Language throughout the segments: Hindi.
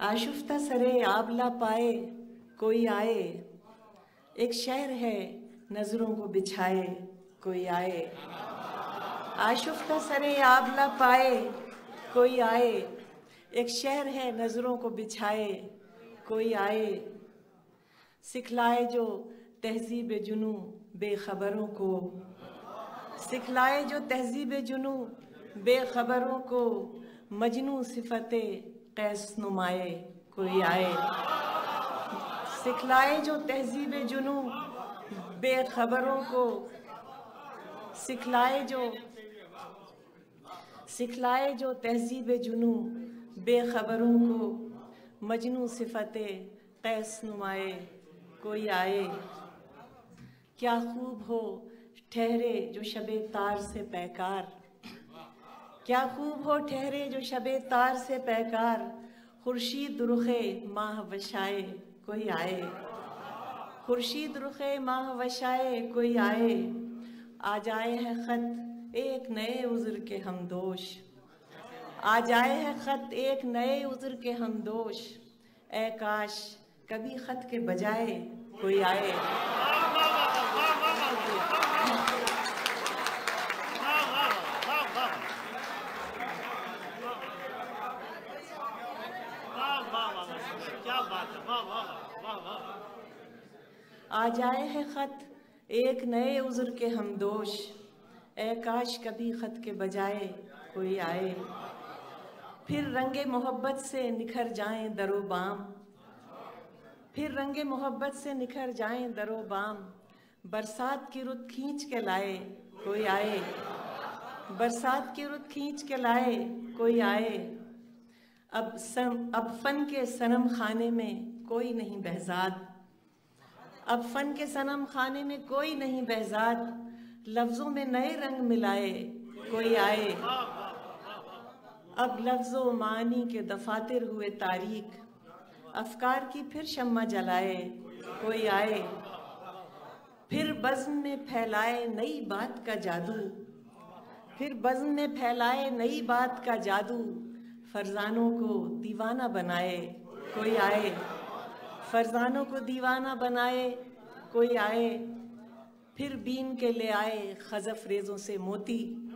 आशुफ्ता सरे आबला पाए कोई आए, एक शहर है नजरों को बिछाए कोई आए। आशुफ्ता सरे आबला पाए कोई आए, एक शहर है नजरों को बिछाए कोई आए। सिखलाए जो तहजीब जुनू बेखबरों को, सिखलाए जो तहजीब जुनू बेखबरों को, मजनू सिफते कैस नुमाए कोई आए। सिखलाए जो तहजीब जुनू बेखबरों को, सिखलाए जो तहजीब जुनू बेखबरों को, मजनू सिफते कैस नुमाए कोई आए। क्या खूब हो ठहरे जो शबे तार से पैकार, क्या खूब हो ठहरे जो शबे तार से पैकार, खुर्शीद रुखे माह वशाए कोई आए। खुर्शीद रुखे माह वशाए कोई आए। आज आए है खत एक नए उज़्र के हमदोश, आज आए है खत एक नए उज़्र के हमदोश, ए काश कभी खत के बजाए कोई आए। आज आए है खत एक नए उज़्र के हमदोश, ए काश कभी खत के बजाए कोई आए। फिर रंगे मोहब्बत से निखर जाएं दरो बाम, फिर रंगे मोहब्बत से निखर जाएं दरो बाम, बरसात की रुत खींच के लाए कोई आए। बरसात की रुत खींच के लाए कोई आए। अब फन के सनम खाने में कोई नहीं बहजाद, अब फन के सनम खाने में कोई नहीं बहजाद, लफ्ज़ों में नए रंग मिलाए कोई आए। अब लफ्ज़ों मानी के दफातर हुए तारीक, अफकार की फिर शम्मा जलाए कोई आए। फिर बज़्म में फैलाए नई बात का जादू, फिर बज़्म में फैलाए नई बात का जादू, फरजानों को दीवाना बनाए कोई आए। फरजानों को दीवाना बनाए कोई आए। फिर बीन के ले आए खज़फ रेज़ों से मोती,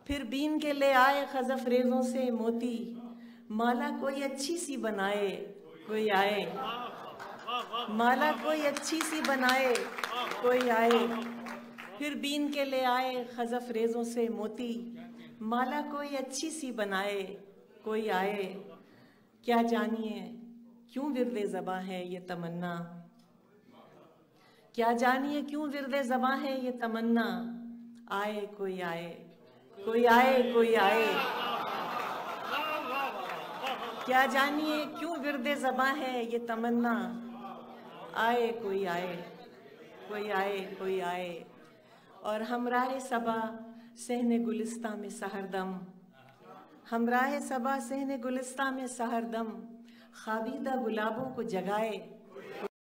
फिर बीन के ले आए खज़फ रेज़ों से मोती, माला कोई अच्छी सी बनाए कोई आए। माला कोई अच्छी सी बनाए कोई आए। फिर बीन के ले आए खज़फ रेज़ों से मोती, माला कोई अच्छी सी बनाए कोई आए। क्या जानिए क्यों विर्दे ज़बां है ये तमन्ना, क्या जानिए क्यों विर्दे ज़बां है ये तमन्ना, आए कोई आए कोई आए कोई आए। क्या जानिए क्यों विर्दे ज़बां है ये तमन्ना, आए कोई आए कोई आए कोई आए। और हमराहे सबा सहने गुलिस्तां में सहरदम, हमराहे सबा सहने गुलिस्तां में सहरदम, ख़ाबीदा गुलाबों को जगाए